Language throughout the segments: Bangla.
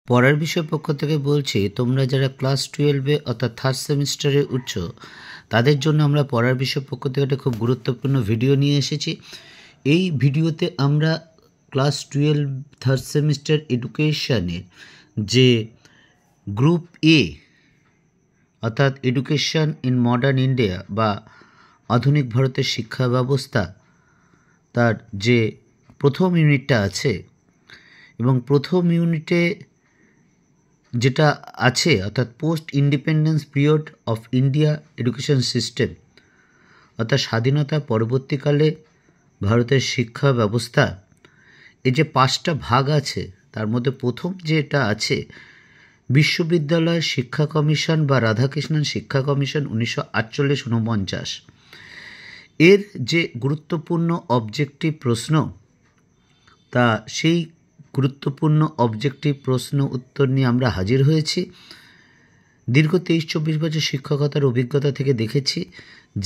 পড়ার বিষয় পক্ষ থেকে বলছি, তোমরা যারা ক্লাস 12-এ অর্থাৎ থার্ড সেমিস্টারে উঠছো তাদের জন্য আমরা পড়ার বিষয় পক্ষ থেকে একটা খুব গুরুত্বপূর্ণ ভিডিও নিয়ে এসেছি। এই ভিডিওতে আমরা ক্লাস 12 থার্ড সেমিস্টার এডুকেশনের যে গ্রুপ এ অর্থাৎ এডুকেশন ইন মডার্ন ইন্ডিয়া বা আধুনিক ভারতের শিক্ষা ব্যবস্থা, তার যে প্রথম ইউনিটটা আছে এবং প্রথম ইউনিটে যেটা আছে অর্থাৎ post independence period of India education system, অর্থাৎ স্বাধীনতা পরবর্তীকালে ভারতের শিক্ষা ব্যবস্থা, এই যে 5টা ভাগ আছে তার মধ্যে প্রথম যেটা আছে বিশ্ববিদ্যালয় শিক্ষা কমিশন বা রাধাকৃষ্ণন শিক্ষা কমিশন 1948-49, এর যে গুরুত্বপূর্ণ অবজেক্টিভ প্রশ্ন, তা সেই গুরুত্বপূর্ণ অবজেক্টিভ প্রশ্ন উত্তর নিয়ে আমরা হাজির হয়েছি। দীর্ঘ 23-24 বছর শিক্ষকতার অভিজ্ঞতা থেকে দেখেছি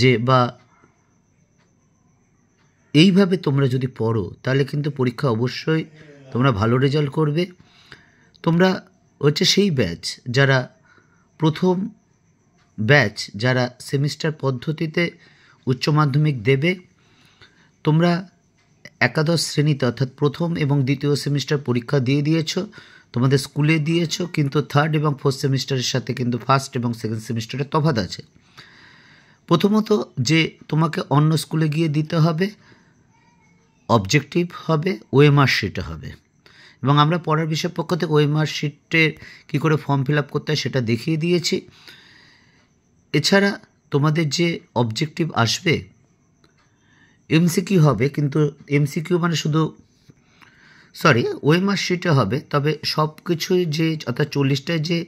যে বা এইভাবে তোমরা যদি পড়ো তাহলে কিন্তু পরীক্ষা অবশ্যই তোমরা ভালো রেজাল্ট করবে। তোমরা হচ্ছে সেই ব্যাচ যারা প্রথম ব্যাচ যারা সেমিস্টার পদ্ধতিতে উচ্চ মাধ্যমিক দেবে। তোমরা একাদশ শ্রেণীতে অর্থাৎ প্রথম এবং দ্বিতীয় সেমিস্টার পরীক্ষা দিয়ে দিয়েছো, তোমাদের স্কুলে দিয়েছো, কিন্তু থার্ড এবং ফোর্থ সেমিস্টারের সাথে কিন্তু ফার্স্ট এবং সেকেন্ড সেমিস্টারের তফাৎ আছে। প্রথমত যে তোমাকে অন্য স্কুলে গিয়ে দিতে হবে, অবজেক্টিভ হবে, ওএমআর শিটে হবে, এবং আমরা পড়ার বিষয় পক্ষ থেকে ওএমআর শিটের কী করে ফর্ম ফিল আপ করতে হয় সেটা দেখিয়ে দিয়েছি। এছাড়া তোমাদের যে অবজেক্টিভ আসবে এমসিকিউ হবে, কিন্তু এমসিকিউ মানে শুধু ওএমআর শিটে হবে, তবে সব কিছুই যে অর্থাৎ 40টায় যে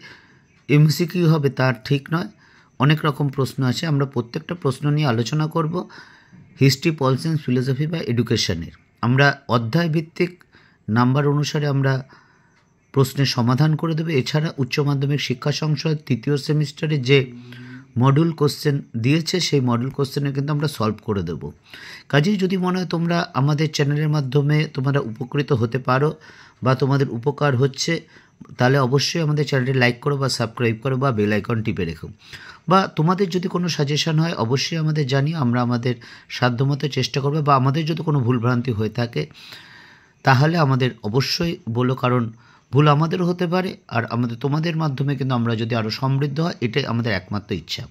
এমসিকিউ হবে তার ঠিক নয়, অনেক রকম প্রশ্ন আছে। আমরা প্রত্যেকটা প্রশ্ন নিয়ে আলোচনা করব। হিস্ট্রি, পল সায়েন্স, ফিলোসফি বা এডুকেশনের আমরা অধ্যায় ভিত্তিক নাম্বার অনুসারে আমরা প্রশ্নের সমাধান করে দেবো। এছাড়া উচ্চ মাধ্যমিক শিক্ষা সংসদ তৃতীয় সেমিস্টারে যে মডেল কোশ্চেন দিয়েছে সেই মডেল কোশ্চেনে কিন্তু আমরা সলভ করে দেবো। কাজেই যদি মনে হয় তোমরা আমাদের চ্যানেলের মাধ্যমে তোমরা উপকৃত হতে পারো বা তোমাদের উপকার হচ্ছে, তাহলে অবশ্যই আমাদের চ্যানেলটি লাইক করো বা সাবস্ক্রাইব করো বা বেল আইকন টিপে রেখো। বা তোমাদের যদি কোনো সাজেশন হয় অবশ্যই আমাদের জানিও, আমরা আমাদের সাধ্যমতো চেষ্টা করবো। বা আমাদের যদি কোনো ভুলভ্রান্তি হয়ে থাকে তাহলে আমাদের অবশ্যই বলো, কারণ ভুল আমাদেরও হতে পারে, আর আমাদের তোমাদের মাধ্যমে কিন্তু আমরা যদি আরও সমৃদ্ধ হয় এটাই আমাদের একমাত্র ইচ্ছা।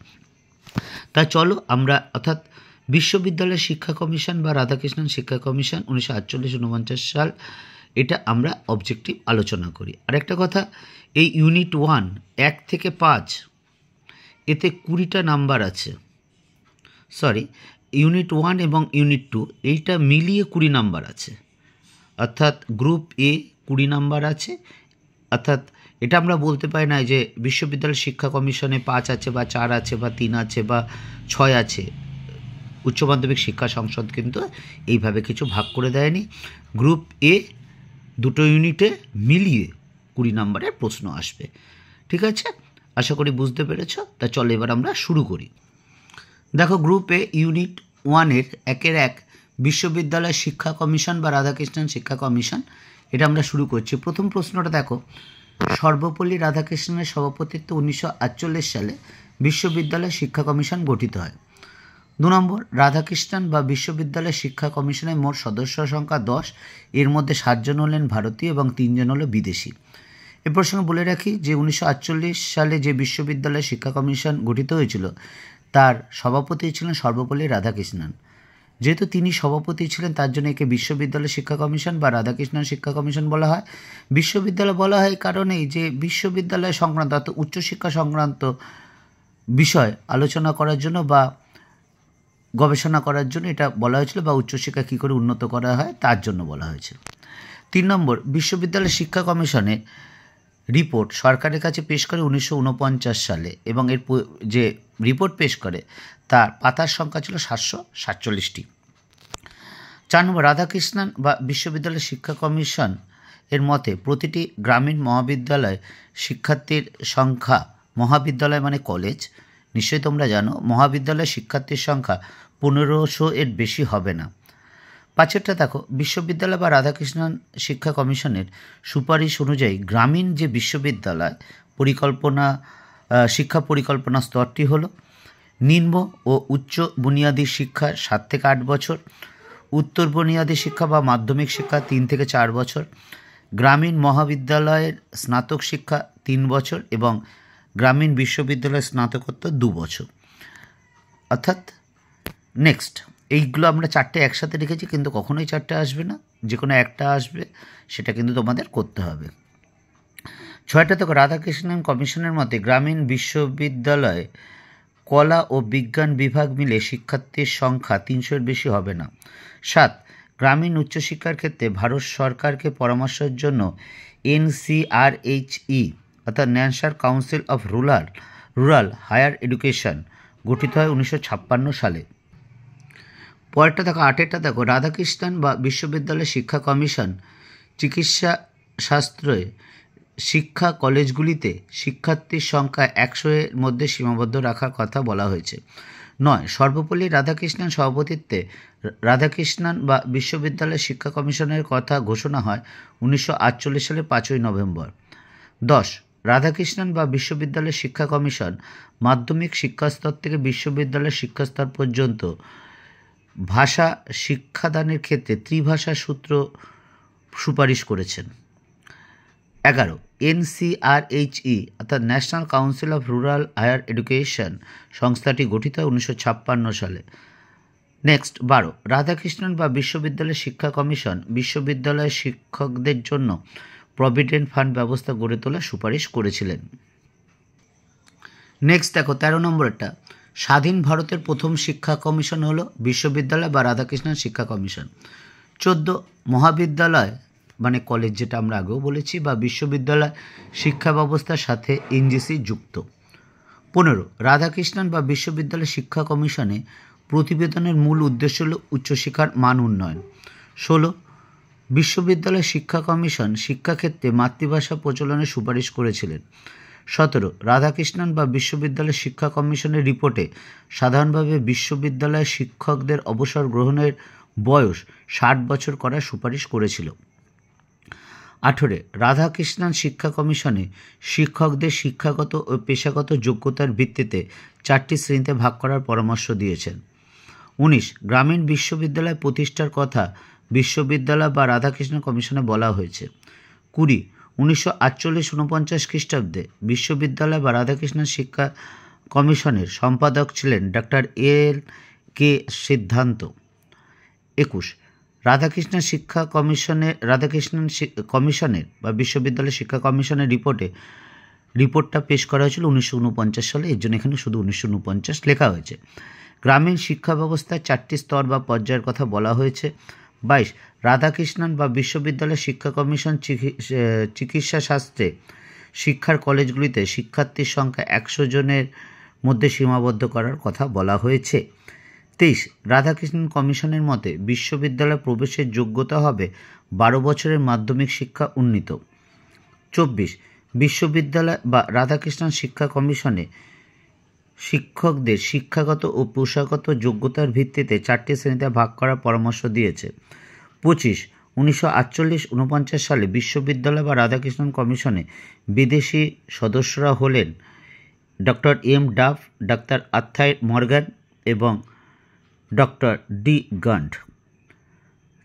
তা চলো আমরা অর্থাৎ বিশ্ববিদ্যালয় শিক্ষা কমিশন বা রাধাকৃষ্ণন শিক্ষা কমিশন 1948-49 সাল, এটা আমরা অবজেক্টিভ আলোচনা করি। আর একটা কথা, এই ইউনিট 1 1 থেকে 5 এতে 20টা নাম্বার আছে। ইউনিট 1 এবং ইউনিট 2 এইটা মিলিয়ে 20 নাম্বার আছে, অর্থাৎ গ্রুপ এ 20 নাম্বার আছে। অর্থাৎ এটা আমরা বলতে পারি না যে বিশ্ববিদ্যালয় শিক্ষা কমিশনে 5 আছে বা 4 আছে বা 3 আছে বা 6 আছে। উচ্চ মাধ্যমিক শিক্ষা সংসদ কিন্তু এইভাবে কিছু ভাগ করে দেয়নি। গ্রুপ এ দুটো ইউনিটে মিলিয়ে 20 নাম্বারের প্রশ্ন আসবে। ঠিক আছে, আশা করি বুঝতে পেরেছ। তা চলো এবার আমরা শুরু করি। দেখো, গ্রুপ এ ইউনিট 1-এর 1-1 বিশ্ববিদ্যালয় শিক্ষা কমিশন বা রাধাকৃষ্ণন শিক্ষা কমিশন, এটা আমরা শুরু করছি। প্রথম প্রশ্নটা দেখো, সর্বপল্লী রাধাকৃষ্ণনের সভাপতিত্বে 1948 সালে বিশ্ববিদ্যালয় শিক্ষা কমিশন গঠিত হয়। 2 নম্বর, রাধাকৃষ্ণন বা বিশ্ববিদ্যালয় শিক্ষা কমিশনের মোট সদস্য সংখ্যা 10, এর মধ্যে 7 জন হলেন ভারতীয় এবং 3 জন হলো বিদেশি। এ প্রসঙ্গে বলে রাখি যে 1948 সালে যে বিশ্ববিদ্যালয় শিক্ষা কমিশন গঠিত হয়েছিল তার সভাপতি ছিলেন সর্বপল্লী রাধাকৃষ্ণন। যেহেতু তিনি সভাপতি ছিলেন তার জন্য একে বিশ্ববিদ্যালয় শিক্ষা কমিশন বা রাধাকৃষ্ণন শিক্ষা কমিশন বলা হয়। বিশ্ববিদ্যালয় বলা হয় কারণেই যে বিশ্ববিদ্যালয় সংক্রান্ত অর্থাৎ উচ্চশিক্ষা সংক্রান্ত বিষয় আলোচনা করার জন্য বা গবেষণা করার জন্য এটা বলা হয়েছিল, বা উচ্চশিক্ষা কী করে উন্নত করা হয় তার জন্য বলা হয়েছিল। 3 নম্বর, বিশ্ববিদ্যালয় শিক্ষা কমিশনের রিপোর্ট সরকারের কাছে পেশ করে 1949 সালে, এবং এর যে রিপোর্ট পেশ করে তার পাতার সংখ্যা ছিল 747টি। 4 নম্বর, রাধাকৃষ্ণন বা বিশ্ববিদ্যালয় শিক্ষা কমিশন এর মতে প্রতিটি গ্রামীণ মহাবিদ্যালয় শিক্ষার্থীর সংখ্যা, মহাবিদ্যালয় মানে কলেজ, নিশ্চয়ই তোমরা জানো মহাবিদ্যালয় শিক্ষার্থীর সংখ্যা 1500 এর বেশি হবে না। 5টা দেখো, বিশ্ববিদ্যালয় বা রাধাকৃষ্ণন শিক্ষা কমিশনের সুপারিশ অনুযায়ী গ্রামীণ যে বিশ্ববিদ্যালয় পরিকল্পনা শিক্ষা পরিকল্পনা স্তরটি হলো নিম্ন ও উচ্চ বুনিয়াদী শিক্ষা 7 থেকে 8 বছর, উত্তর বুনিয়াদী শিক্ষা বা মাধ্যমিক শিক্ষা 3 থেকে 4 বছর, গ্রামীণ মহাবিদ্যালয়ের স্নাতক শিক্ষা 3 বছর এবং গ্রামীণ বিশ্ববিদ্যালয়ের স্নাতকোত্তর 2 বছর। অর্থাৎ নেক্সট এইগুলো আমরা 4টে একসাথে রেখেছি, কিন্তু কখনোই 4টে আসবে না, যে কোনো একটা আসবে, সেটা কিন্তু তোমাদের করতে হবে। 6টা তো রাধাকৃষ্ণন কমিশনের মতে গ্রামীণ বিশ্ববিদ্যালয়ে কলা ও বিজ্ঞান বিভাগ মিলে শিক্ষার্থীর সংখ্যা 300-এর বেশি হবে না। 7, গ্রামীণ উচ্চশিক্ষার ক্ষেত্রে ভারত সরকারকে পরামর্শের জন্য NCRHE অর্থাৎ National Council of Rural Higher Education গঠিত হয় 1956 সালে। পরেরটা দেখো, 8টা দেখো, রাধাকৃষ্ণন বা বিশ্ববিদ্যালয় শিক্ষা কমিশন চিকিৎসা শাস্ত্রে শিক্ষা কলেজগুলিতে শিক্ষার্থীর সংখ্যা 100-এর মধ্যে সীমাবদ্ধ রাখার কথা বলা হয়েছে। 9, সর্বপল্লী রাধাকৃষ্ণন সভাপতিত্বে রাধাকৃষ্ণন বা বিশ্ববিদ্যালয় শিক্ষা কমিশনের কথা ঘোষণা হয় 1948 সালের 5ই নভেম্বর। 10, রাধাকৃষ্ণন বা বিশ্ববিদ্যালয় শিক্ষা কমিশন মাধ্যমিক শিক্ষাস্তর থেকে বিশ্ববিদ্যালয় শিক্ষাস্তর পর্যন্ত ভাষা শিক্ষাদানের ক্ষেত্রে ত্রিভাষা সূত্র সুপারিশ করেছেন। 11, NCRHE অর্থাৎ National Council of Rural Higher Education সংস্থাটি গঠিত হয় 1956 সালে। নেক্সট 12, রাধাকৃষ্ণন বা বিশ্ববিদ্যালয় শিক্ষা কমিশন বিশ্ববিদ্যালয়ের শিক্ষকদের জন্য প্রভিডেন্ট ফান্ড ব্যবস্থা গড়ে তোলার সুপারিশ করেছিলেন। নেক্সট দেখো 13 নম্বরটা, স্বাধীন ভারতের প্রথম শিক্ষা কমিশন হলো বিশ্ববিদ্যালয় বা রাধাকৃষ্ণন শিক্ষা কমিশন। 14, মহাবিদ্যালয় মানে কলেজ, যেটা আমরা আগেও বলেছি, বা বিশ্ববিদ্যালয় শিক্ষা ব্যবস্থার সাথে NGC যুক্ত। 15, রাধাকৃষ্ণন বা বিশ্ববিদ্যালয় শিক্ষা কমিশনে প্রতিবেদনের মূল উদ্দেশ্য হল উচ্চশিক্ষার মান উন্নয়ন। 16, বিশ্ববিদ্যালয় শিক্ষা কমিশন শিক্ষাক্ষেত্রে মাতৃভাষা প্রচলনের সুপারিশ করেছিলেন। 17, রাধাকৃষ্ণন বা বিশ্ববিদ্যালয় শিক্ষা কমিশনের রিপোর্টে সাধারণভাবে বিশ্ববিদ্যালয়ের শিক্ষকদের অবসর গ্রহণের বয়স 60 বছর করার সুপারিশ করেছিল। 18, রাধাকৃষ্ণন শিক্ষা কমিশনে শিক্ষকদের শিক্ষাগত ও পেশাগত যোগ্যতার ভিত্তিতে 4টি শ্রেণীতে ভাগ করার পরামর্শ দিয়েছেন। 19, গ্রামীণ বিশ্ববিদ্যালয় প্রতিষ্ঠার কথা বিশ্ববিদ্যালয় বা রাধাকৃষ্ণ কমিশনে বলা হয়েছে। 20, 1948-49 খ্রিস্টাব্দে বিশ্ববিদ্যালয় বা রাধাকৃষ্ণ শিক্ষা কমিশনের সম্পাদক ছিলেন ডক্টর LK সিদ্ধান্ত। 21, রাধাকৃষ্ণ কমিশনের বা বিশ্ববিদ্যালয় শিক্ষা কমিশনের রিপোর্টটা পেশ করা হয়েছিল 1949 সালে, এর জন্য এখানে শুধু 1949 লেখা হয়েছে। গ্রামীণ শিক্ষা ব্যবস্থায় 4টি স্তর বা পর্যায়ের কথা বলা হয়েছে। 22, রাধাকৃষ্ণন বা বিশ্ববিদ্যালয় শিক্ষা কমিশন চিকিৎসা শাস্ত্রে শিক্ষার কলেজগুলিতে শিক্ষার্থীর সংখ্যা 100 জনের মধ্যে সীমাবদ্ধ করার কথা বলা হয়েছে। 23, রাধাকৃষ্ণন কমিশনের মতে বিশ্ববিদ্যালয়ে প্রবেশের যোগ্যতা হবে 12 বছরের মাধ্যমিক শিক্ষা উন্নীত। 24, বিশ্ববিদ্যালয় বা রাধাকৃষ্ণন শিক্ষা কমিশনে শিক্ষকদের শিক্ষাগত ও পেশাগত যোগ্যতার ভিত্তিতে 4টি শ্রেণীতে ভাগ করার পরামর্শ দিয়েছে। 25, 1948-49 সালে বিশ্ববিদ্যালয় বা রাধাকৃষ্ণন কমিশনে বিদেশি সদস্যরা হলেন ডক্টর M. ডাফ, ডাক্তার আর্থার মর্গান এবং ডক্টর D. গান্ট।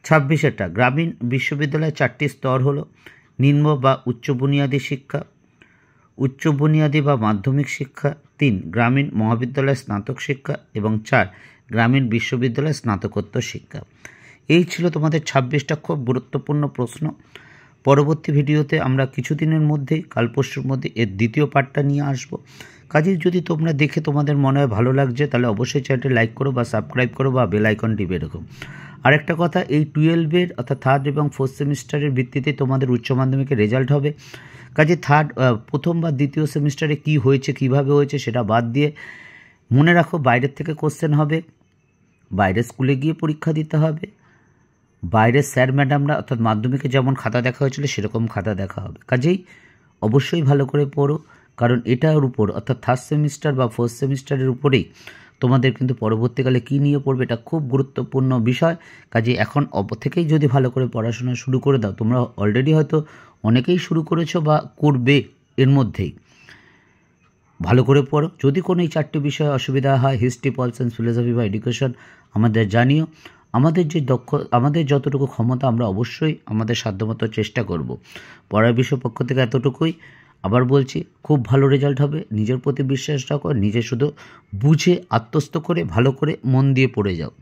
26, গ্রামীণ বিশ্ববিদ্যালয়ের 4টি স্তর হল নিম্ন বা উচ্চ বুনিয়াদী শিক্ষা, উচ্চ বুনিয়াদী বা মাধ্যমিক শিক্ষা, 3, গ্রামীণ মহাবিদ্যালয় স্নাতক শিক্ষা এবং 4, গ্রামীণ বিশ্ববিদ্যালয় স্নাতকোত্তর শিক্ষা। এই ছিল তোমাদের 26টা খুব গুরুত্বপূর্ণ প্রশ্ন। পরবর্তী ভিডিওতে আমরা কিছুদিনের মধ্যেই, কাল পরশুর মধ্যে এর দ্বিতীয় পার্টটা নিয়ে আসব। কাজেই যদি তোমরা দেখে তোমাদের মনে হয় ভালো লাগছে, তাহলে অবশ্যই চ্যানেলটি লাইক করো বা সাবস্ক্রাইব করো বা বেল আইকন টিপে রেখো। আরেকটা কথা, এই 12-এর অর্থাৎ 3rd এবং 4th সেমিস্টারের ভিত্তিতে তোমাদের উচ্চ মাধ্যমিকের রেজাল্ট হবে। কাজে প্রথম বা দ্বিতীয় সেমিস্টারে কী হয়েছে, কীভাবে হয়েছে সেটা বাদ দিয়ে মনে রাখো, বাইরের থেকে কোশ্চেন হবে, বাইরের স্কুলে গিয়ে পরীক্ষা দিতে হবে, বাইরের স্যার ম্যাডামরা অর্থাৎ মাধ্যমিকে যেমন খাতা দেখা হয়েছিল সেরকম খাতা দেখা হবে। কাজেই অবশ্যই ভালো করে পড়ো, কারণ এটার উপর অর্থাৎ 3rd সেমিস্টার বা 4th সেমিস্টারের উপরেই তোমাদের কিন্তু পরবর্তীকালে কী নিয়ে পড়বে এটা খুব গুরুত্বপূর্ণ বিষয়। কাজে এখন থেকেই যদি ভালো করে পড়াশোনা শুরু করে দাও, তোমরা অলরেডি হয়তো অনেকেই শুরু করেছো বা করবে এর মধ্যেই, ভালো করে পড়ো। যদি কোনো এই 4টি বিষয়ে অসুবিধা হয়, হিস্ট্রি, পল সায়েন্স, ফিলোসফি বা এডুকেশন, আমাদের জানিও। আমাদের যতটুকু ক্ষমতা আমরা অবশ্যই আমাদের সাধ্যমতো চেষ্টা করব। পড়ার বিষয় পক্ষ থেকে এতটুকুই। আবার বলছি, খুব ভালো রেজাল্ট হবে, নিজের প্রতি বিশ্বাস রাখো, নিজে শুধু বুঝে আত্মস্থ করে ভালো করে মন দিয়ে পড়ে যাও।